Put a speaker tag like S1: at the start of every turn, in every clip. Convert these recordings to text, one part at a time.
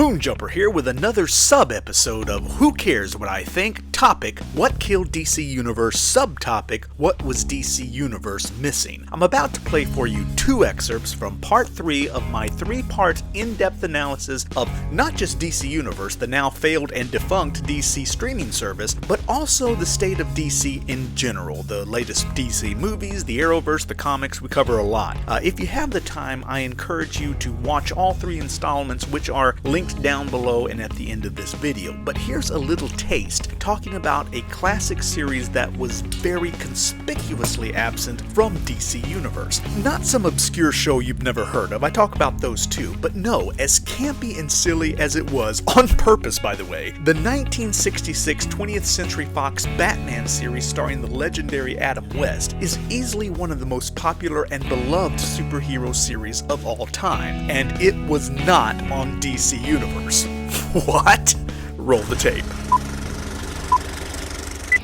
S1: Moonjumper here with another sub-episode of Who Cares What I Think? Topic, What Killed DC Universe? Subtopic, What Was DC Universe Missing? I'm about to play for you two excerpts from part 3 of my 3-part in-depth analysis of not just DC Universe, the now failed and defunct DC streaming service, but also the state of DC in general. The latest DC movies, the Arrowverse, the comics, we cover a lot. If you have the time, I encourage you to watch all 3 installments, which are linked down below and at the end of this video. But here's a little taste, talking about a classic series that was very conspicuously absent from DC Universe. Not some obscure show you've never heard of, I talk about those too, but no, as campy and silly as it was, on purpose by the way, the 1966 20th Century Fox Batman series starring the legendary Adam West is easily one of the most popular and beloved superhero series of all time, and it was not on DC Universe. What? Roll the tape.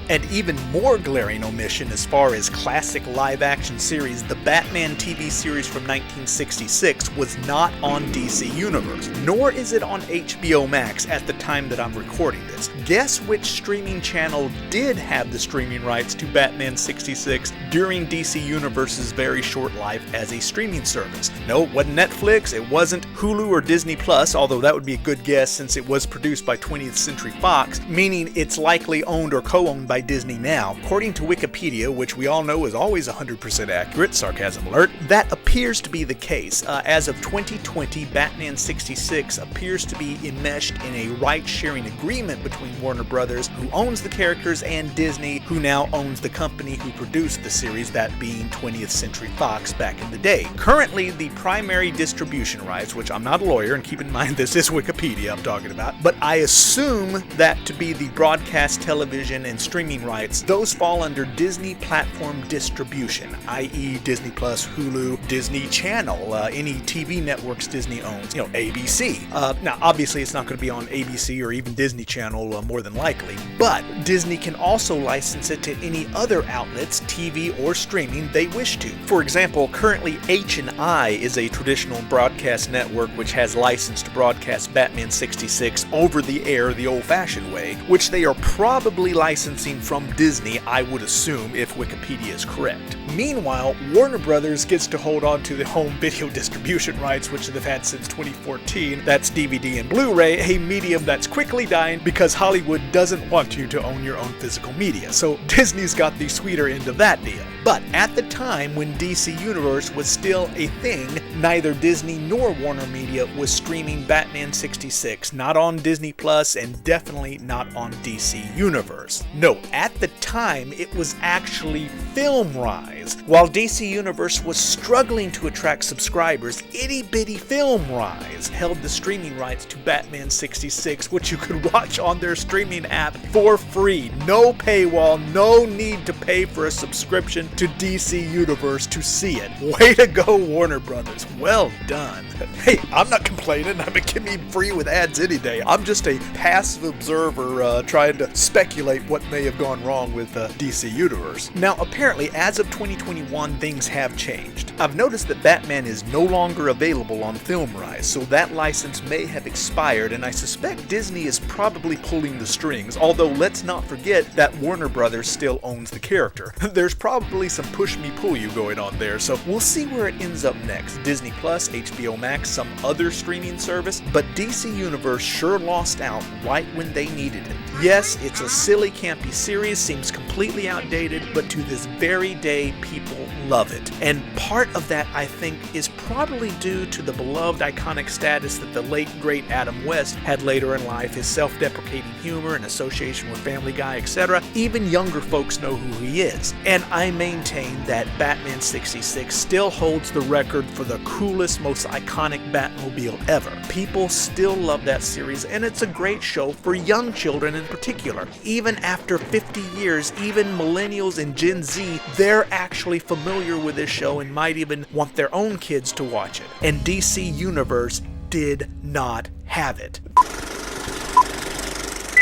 S1: An even more glaring omission as far as classic live-action series, the Batman TV series from 1966 was not on DC Universe, nor is it on HBO Max at the time that I'm recording this. Guess which streaming channel did have the streaming rights to Batman 66 during DC Universe's very short life as a streaming service? No, it wasn't Netflix, it wasn't Hulu or Disney Plus, although that would be a good guess since it was produced by 20th Century Fox, meaning it's likely owned or co-owned by Disney now. According to Wikipedia, which we all know is always 100% accurate, sarcasm alert, that appears to be the case. As of 2020, Batman 66 appears to be enmeshed in a right-sharing agreement between Warner Brothers, who owns the characters, and Disney, who now owns the company who produced the series, that being 20th Century Fox back in the day. Currently, the primary distribution rights, which I'm not a lawyer, and keep in mind this is Wikipedia I'm talking about, but I assume that to be the broadcast television and streaming rights, those fall under Disney Platform Distribution, i.e. Disney Plus, Hulu, Disney Channel, any TV networks Disney owns, ABC. Now, obviously, it's not going to be on ABC or even Disney Channel more than likely, but Disney can also license it to any other outlets, TV or streaming, they wish to. For example, currently H&I is a traditional broadcast network which has license to broadcast Batman 66 over the air the old-fashioned way, which they are probably licensing from Disney, I would assume, if Wikipedia is correct. Meanwhile, Warner Brothers gets to hold on to the home video distribution rights, which they've had since 2014. That's DVD and Blu-ray, a medium that's quickly dying because Hollywood doesn't want you to own your own physical media. So Disney's got the sweeter end of that deal. But at the time when DC Universe was still a thing, neither Disney nor WarnerMedia was streaming Batman 66, not on Disney Plus and definitely not on DC Universe. No, at the time it was actually FilmRise. While DC Universe was struggling to attract subscribers, itty-bitty FilmRise held the streaming rights to Batman 66, which you could watch on their streaming app for free. No paywall, no need to pay for a subscription to DC Universe to see it. Way to go, Warner Brothers. Well done. Hey, I'm not complaining. I mean, give me free with ads any day. I'm just a passive observer trying to speculate what may have gone wrong with DC Universe. Now, apparently, as of 2021, things have changed. I've noticed that Batman is no longer available on FilmRise, so that license may have expired, and I suspect Disney is probably pulling the strings, although let's not forget that Warner Brothers still owns the character. There's probably some push-me-pull-you going on there, so we'll see where it ends up next. Disney Plus, HBO Max, some other streaming service, but DC Universe sure lost out right when they needed it. Yes, it's a silly, campy series, seems completely outdated, but to this very day, people love it. And part of that, I think, is probably due to the beloved iconic status that the late, great Adam West had later in life, his self-deprecating humor and association with Family Guy, etc. Even younger folks know who he is. And I maintain that Batman 66 still holds the record for the coolest, most iconic Batmobile ever. People still love that series, and it's a great show for young children in particular. Even after 50 years, even millennials and Gen Z, they're actually familiar with this show and might even want their own kids to watch it. And DC Universe did not have it.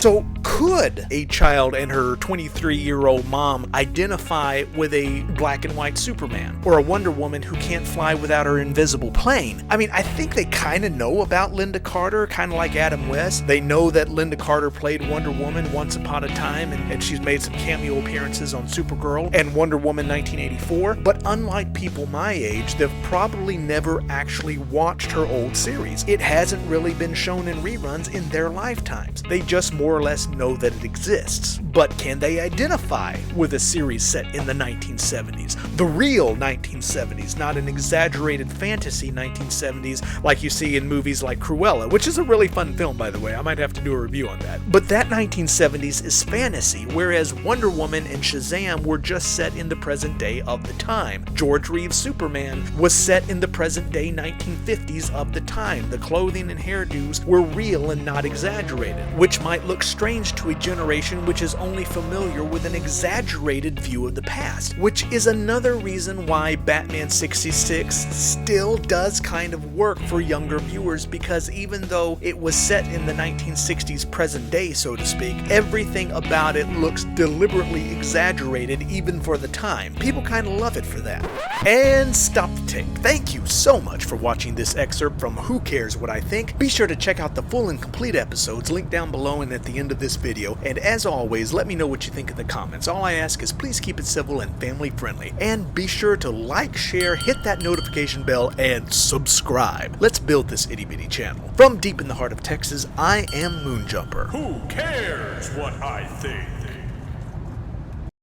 S1: So could a child and her 23-year-old mom identify with a black and white Superman? Or a Wonder Woman who can't fly without her invisible plane? I mean, I think they kind of know about Linda Carter, kind of like Adam West. They know that Linda Carter played Wonder Woman once upon a time, and she's made some cameo appearances on Supergirl and Wonder Woman 1984. But unlike people my age, they've probably never actually watched her old series. It hasn't really been shown in reruns in their lifetimes. They just more or less know that it exists. But can they identify with a series set in the 1970s? The real 1970s, not an exaggerated fantasy 1970s like you see in movies like Cruella, which is a really fun film, by the way. I might have to do a review on that. But that 1970s is fantasy, whereas Wonder Woman and Shazam were just set in the present day of the time. George Reeves' Superman was set in the present day 1950s of the time. The clothing and hairdos were real and not exaggerated, which might look strange to a generation which is only familiar with an exaggerated view of the past, which is another reason why Batman 66 still does kind of work for younger viewers, because even though it was set in the 1960s present day, so to speak, everything about it looks deliberately exaggerated even for the time. People kind of love it for that. And stop the tape. Thank you so much for watching this excerpt from Who Cares What I Think. Be sure to check out the full and complete episodes linked down below and at the end of this video, and as always, let me know what you think in the comments. All I ask is please keep it civil and family friendly, and be sure to like, share, hit that notification bell, and subscribe. Let's build this itty bitty channel. From deep in the heart of Texas, I am Moonjumper.
S2: Who cares what I think?